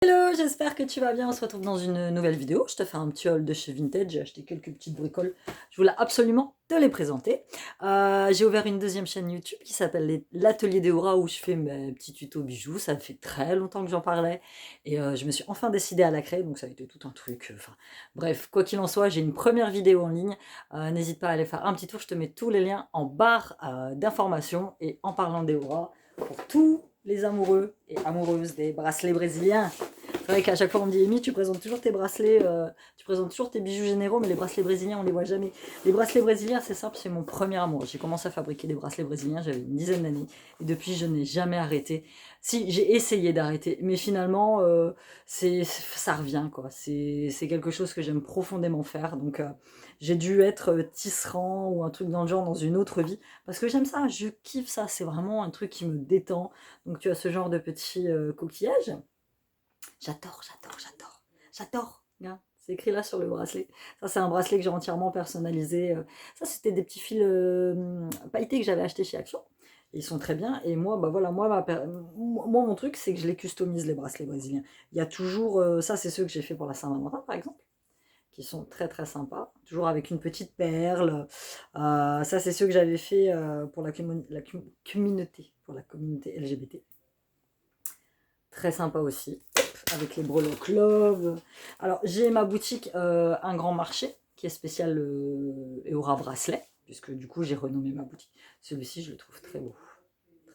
Hello, j'espère que tu vas bien. On se retrouve dans une nouvelle vidéo. Je te fais un petit haul de chez Vinted. J'ai acheté quelques petites bricoles. Je voulais absolument te les présenter. J'ai ouvert une deuxième chaîne YouTube qui s'appelle l'Atelier d'Eura où je fais mes petits tutos bijoux. Ça fait très longtemps que j'en parlais et je me suis enfin décidée à la créer. Donc ça a été tout un truc. Enfin, bref, quoi qu'il en soit, j'ai une première vidéo en ligne. N'hésite pas à aller faire un petit tour. Je te mets tous les liens en barre d'informations. Et en parlant d'Eura, pour tous les amoureux et amoureuses des bracelets brésiliens. C'est vrai qu'à chaque fois on me dit Amy, tu présentes toujours tes bracelets, tu présentes toujours tes bijoux généraux, mais les bracelets brésiliens on les voit jamais. Les bracelets brésiliens c'est simple, c'est mon premier amour. J'ai commencé à fabriquer des bracelets brésiliens, j'avais une dizaine d'années, et depuis je n'ai jamais arrêté. Si, j'ai essayé d'arrêter, mais finalement ça revient quoi. C'est quelque chose que j'aime profondément faire, donc j'ai dû être tisserand ou un truc dans le genre dans une autre vie, parce que j'aime ça, je kiffe ça, c'est vraiment un truc qui me détend. Donc tu as ce genre de petits coquillages. J'adore. Hein. C'est écrit là sur le bracelet. Ça, c'est un bracelet que j'ai entièrement personnalisé. Ça, c'était des petits fils pailletés que j'avais achetés chez Action. Ils sont très bien. Et moi, bah voilà, moi mon truc, c'est que je les customise, les bracelets brésiliens. Il y a toujours, ça, c'est ceux que j'ai fait pour la Saint-Valentin, par exemple, qui sont très très sympas. Toujours avec une petite perle. Ça, c'est ceux que j'avais fait pour pour la communauté LGBT. Très sympa aussi, avec les breloques Love. Alors, j'ai ma boutique Un Grand Marché, qui est spécial Eora Bracelet, puisque du coup, j'ai renommé ma boutique. Celui-ci, je le trouve très beau,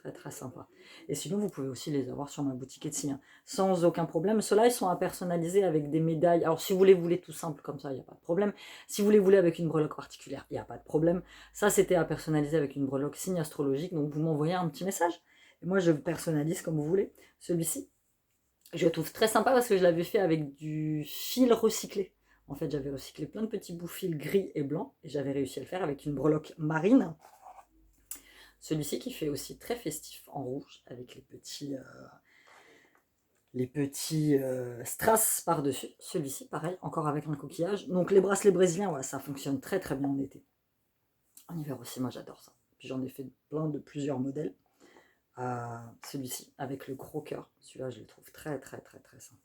très très sympa. Et sinon, vous pouvez aussi les avoir sur ma boutique Etsy, hein, sans aucun problème. Ceux-là, ils sont à personnaliser avec des médailles. Alors, si vous les voulez tout simple comme ça, il n'y a pas de problème. Si vous les voulez avec une breloque particulière, il n'y a pas de problème. Ça, c'était à personnaliser avec une breloque signe astrologique, donc vous m'envoyez un petit message. Et moi, je personnalise comme vous voulez. Celui-ci, je le trouve très sympa parce que je l'avais fait avec du fil recyclé. En fait, j'avais recyclé plein de petits bouts fils gris et blanc et j'avais réussi à le faire avec une breloque marine. Celui-ci qui fait aussi très festif en rouge avec les petits strass par-dessus. Celui-ci, pareil, encore avec un coquillage. Donc les bracelets brésiliens, ouais, ça fonctionne très très bien en été. En hiver aussi, moi j'adore ça. Puis j'en ai fait plein de plusieurs modèles. Celui-ci avec le gros cœur. Celui-là, je le trouve très très très très sympa.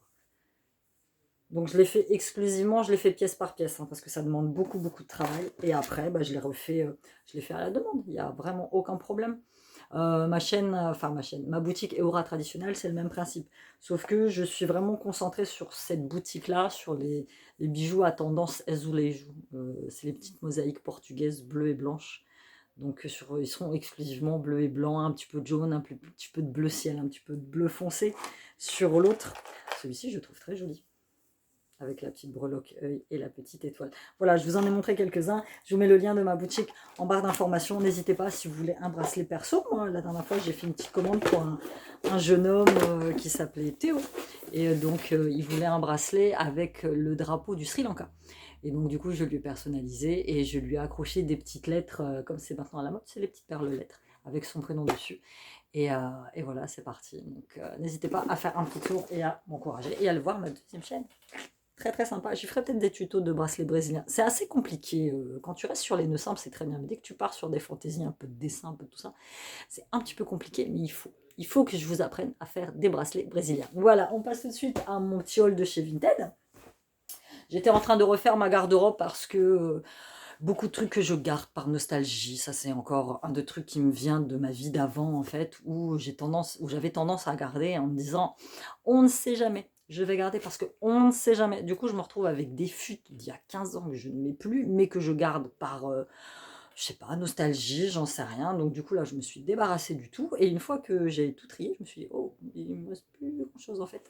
Donc je l'ai fait exclusivement, je l'ai fait pièce par pièce, hein, parce que ça demande beaucoup beaucoup de travail. Et après, bah, je l'ai refait, je l'ai fait à la demande. Il n'y a vraiment aucun problème. Ma boutique Eora traditionnelle, c'est le même principe. Sauf que je suis vraiment concentrée sur cette boutique-là, sur les bijoux à tendance azulejo. C'est les petites mosaïques portugaises bleues et blanches. Donc ils seront exclusivement bleu et blanc, un petit peu de jaune, un petit peu de bleu ciel, un petit peu de bleu foncé sur l'autre. Celui-ci, je trouve très joli, avec la petite breloque œil et la petite étoile. Voilà, je vous en ai montré quelques-uns. Je vous mets le lien de ma boutique en barre d'informations. N'hésitez pas si vous voulez un bracelet perso. Moi, la dernière fois, j'ai fait une petite commande pour un jeune homme qui s'appelait Théo. Et donc, il voulait un bracelet avec le drapeau du Sri Lanka. Et donc, du coup, je lui ai personnalisé et je lui ai accroché des petites lettres, comme c'est maintenant à la mode, c'est les petites perles lettres, avec son prénom dessus. Et voilà, c'est parti. Donc, n'hésitez pas à faire un petit tour et à m'encourager et à le voir ma deuxième chaîne. Très très sympa. Je ferai peut-être des tutos de bracelets brésiliens. C'est assez compliqué. Quand tu restes sur les nœuds simples, c'est très bien. Mais dès que tu pars sur des fantaisies, un peu de dessin, un peu de tout ça, c'est un petit peu compliqué, mais il faut. Il faut que je vous apprenne à faire des bracelets brésiliens. Voilà, on passe tout de suite à mon petit haul de chez Vinted. J'étais en train de refaire ma garde-robe parce que beaucoup de trucs que je garde par nostalgie, ça c'est encore un des trucs qui me vient de ma vie d'avant en fait, où j'avais tendance à garder en me disant on ne sait jamais, je vais garder parce que on ne sait jamais. Du coup je me retrouve avec des fuites d'il y a 15 ans que je ne mets plus, mais que je garde par, je sais pas, nostalgie, j'en sais rien. Donc du coup là je me suis débarrassée du tout, et une fois que j'ai tout trié, je me suis dit oh, il ne me reste plus grand chose en fait.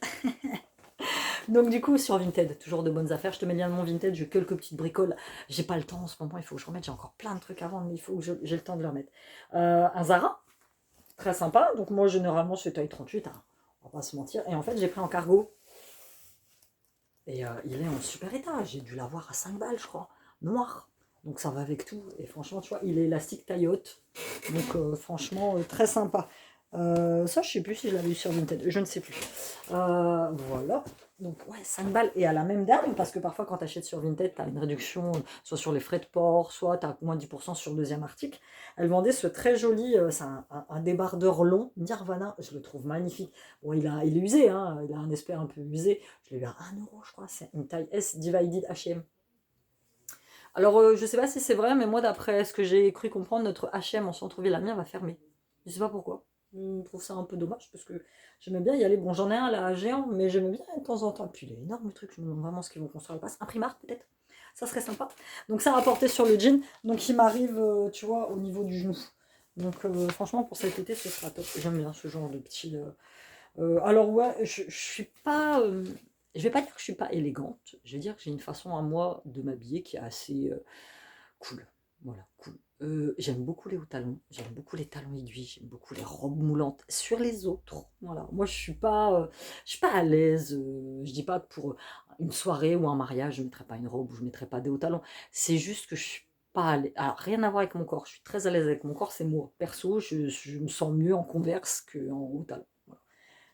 Donc du coup sur Vinted, toujours de bonnes affaires. Je te mets le lien de mon Vinted, j'ai quelques petites bricoles. J'ai pas le temps en ce moment, il faut que je remette, j'ai encore plein de trucs à vendre, mais il faut que j'ai le temps de le remettre. Un Zara, très sympa. Donc moi généralement c'est taille 38, hein, on va pas se mentir. Et en fait j'ai pris en cargo. Et il est en super état, j'ai dû l'avoir à 5 balles je crois, noir. Donc ça va avec tout. Et franchement tu vois, il est élastique taille haute. Donc franchement très sympa. Ça, je sais plus si je l'avais eu sur Vinted, je ne sais plus. Voilà. Donc, ouais, 5 balles. Et à la même dame, parce que parfois, quand tu achètes sur Vinted, tu as une réduction, soit sur les frais de port, soit tu as moins 10% sur le deuxième article. Elle vendait ce très joli, c'est un débardeur long, Nirvana. Je le trouve magnifique. Bon, il est usé, hein, il a un aspect un peu usé. Je l'ai eu à 1 euro, je crois. C'est une taille S Divided H&M. Alors, je sais pas si c'est vrai, mais moi, d'après ce que j'ai cru comprendre, notre H&M en centre-ville, la mienne va fermer. Je sais pas pourquoi. Je trouve ça un peu dommage parce que j'aimais bien y aller. Bon, j'en ai un là géant, mais j'aimais bien de temps en temps. Puis il est énorme le truc, je me demande vraiment ce qu'ils vont construire le passe. Un Primark peut-être. Ça serait sympa. Donc ça a apporté sur le jean. Donc il m'arrive, tu vois, au niveau du genou. Donc franchement, pour cet été, ce sera top. J'aime bien ce genre de petit. Alors ouais, je suis pas. Je vais pas dire que je suis pas élégante. Je vais dire que j'ai une façon à moi de m'habiller qui est assez cool. Voilà, cool. J'aime beaucoup les hauts talons, j'aime beaucoup les talons aiguilles, j'aime beaucoup les robes moulantes sur les autres. Voilà, moi je suis pas à l'aise. Je dis pas que pour une soirée ou un mariage, je mettrai pas une robe ou je mettrai pas des hauts talons. C'est juste que je suis pas à l'aise. Alors, rien à voir avec mon corps. Je suis très à l'aise avec mon corps, c'est moi. Perso, je me sens mieux en Converse qu'en haut talons. Voilà.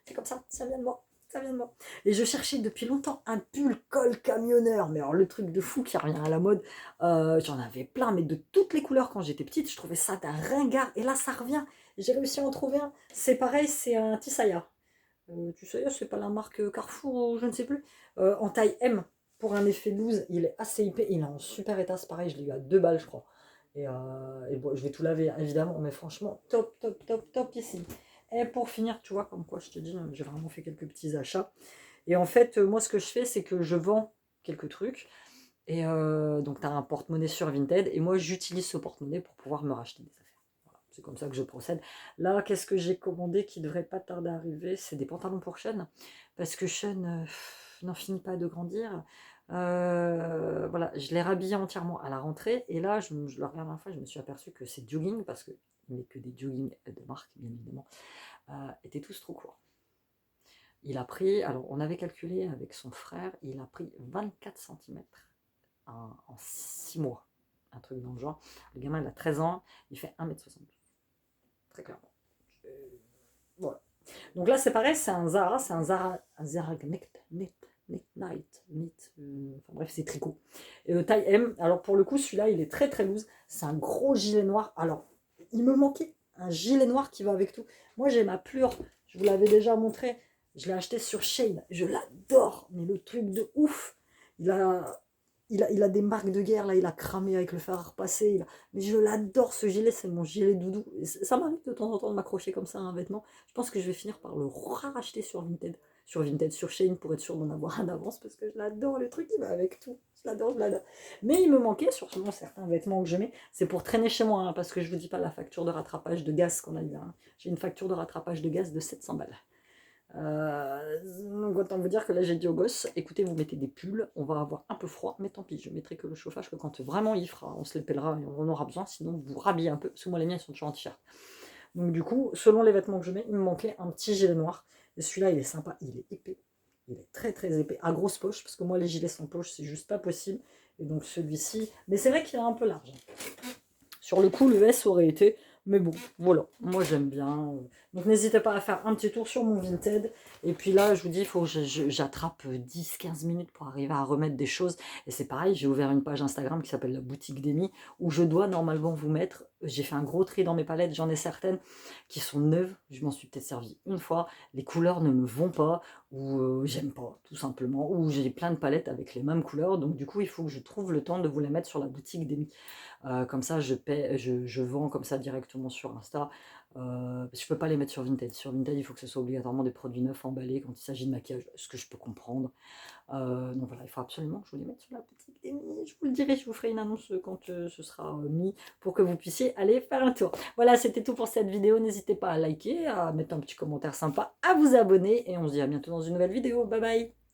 C'est comme ça vient de moi. Ça vient de moi. Et je cherchais depuis longtemps un pull col camionneur. Mais alors, le truc de fou qui revient à la mode, j'en avais plein, mais de toutes les couleurs quand j'étais petite. Je trouvais ça d'un ringard. Et là, ça revient. J'ai réussi à en trouver un. C'est pareil, c'est un Tissaya. Tissaya, c'est pas la marque Carrefour, ou je ne sais plus. En taille M, pour un effet loose. Il est assez épais. Il est en super état. C'est pareil, je l'ai eu à 2 balles, je crois. Et bon, je vais tout laver, évidemment. Mais franchement, top, top, top, top ici. Et pour finir, tu vois, comme quoi je te dis, j'ai vraiment fait quelques petits achats. Et en fait, moi, ce que je fais, c'est que je vends quelques trucs. Et donc, tu as un porte-monnaie sur Vinted. Et moi, j'utilise ce porte-monnaie pour pouvoir me racheter des affaires. Voilà, c'est comme ça que je procède. Là, qu'est-ce que j'ai commandé qui devrait pas tarder à arriver? C'est des pantalons pour Sean. Parce que Sean n'en finit pas de grandir. Voilà, je l'ai rhabillé entièrement à la rentrée. Et là, je le regarde la fois, je me suis aperçu que ces jogging, parce qu'il n'est que des jogging de marque, bien évidemment, étaient tous trop courts. Il a pris, alors on avait calculé avec son frère, il a pris 24 centimètres en 6 mois. Un truc dans le genre. Le gamin, il a 13 ans, il fait 1,72 m. Très clairement. Voilà. Donc là, c'est pareil, c'est un Zara, un Zara Night, enfin bref, c'est tricot. Taille M. Alors pour le coup, celui-là, il est très très loose. C'est un gros gilet noir. Alors, il me manquait un gilet noir qui va avec tout. Moi, j'ai ma Plure. Je vous l'avais déjà montré. Je l'ai acheté sur Shein. Je l'adore. Mais le truc de ouf. Il a, il a des marques de guerre. Là, il a cramé avec le fer à repasser. Mais je l'adore, ce gilet. C'est mon gilet doudou. Et ça m'arrive de temps en temps de m'accrocher comme ça à un vêtement. Je pense que je vais finir par le racheter sur Vinted. Sur Shein pour être sûr d'en avoir un d'avance parce que je l'adore, le truc il va avec tout. Je l'adore, je l'adore. Mais il me manquait sur certains vêtements que je mets, c'est pour traîner chez moi, hein, parce que je vous dis pas la facture de rattrapage de gaz qu'on a eu. Hein. J'ai une facture de rattrapage de gaz de 700 balles. Donc autant vous dire que là j'ai dit aux gosses, écoutez, vous mettez des pulls, on va avoir un peu froid, mais tant pis, je mettrai que le chauffage, que quand vraiment il fera, on se les pèlera et on en aura besoin, sinon vous rhabillez un peu, parce que moi les miens ils sont toujours en t-shirt. Donc du coup, selon les vêtements que je mets, il me manquait un petit gilet noir. Et celui-là, il est sympa, il est épais. Il est très très épais, à grosse poche, parce que moi les gilets sans poche, c'est juste pas possible. Et donc celui-ci, mais c'est vrai qu'il est un peu large. Sur le coup, le S aurait été, mais bon, voilà, moi j'aime bien. Donc n'hésitez pas à faire un petit tour sur mon Vinted. Et puis là, je vous dis, il faut que j'attrape 10-15 minutes pour arriver à remettre des choses. Et c'est pareil, j'ai ouvert une page Instagram qui s'appelle la boutique d'Emmy, où je dois normalement vous mettre, j'ai fait un gros tri dans mes palettes, j'en ai certaines qui sont neuves, je m'en suis peut-être servi une fois, les couleurs ne me vont pas, ou j'aime pas, tout simplement, ou j'ai plein de palettes avec les mêmes couleurs, donc du coup, il faut que je trouve le temps de vous les mettre sur la boutique d'Emmy. Comme ça, je vends comme ça directement sur Insta. Je ne peux pas les mettre sur Vinted. Sur Vinted, il faut que ce soit obligatoirement des produits neufs emballés quand il s'agit de maquillage, ce que je peux comprendre. Donc voilà, il faut absolument que je vous les mette sur la boutique d'Emmy. Je vous le dirai, je vous ferai une annonce quand ce sera mis pour que vous puissiez aller faire un tour. Voilà, c'était tout pour cette vidéo. N'hésitez pas à liker, à mettre un petit commentaire sympa, à vous abonner et on se dit à bientôt dans une nouvelle vidéo. Bye bye!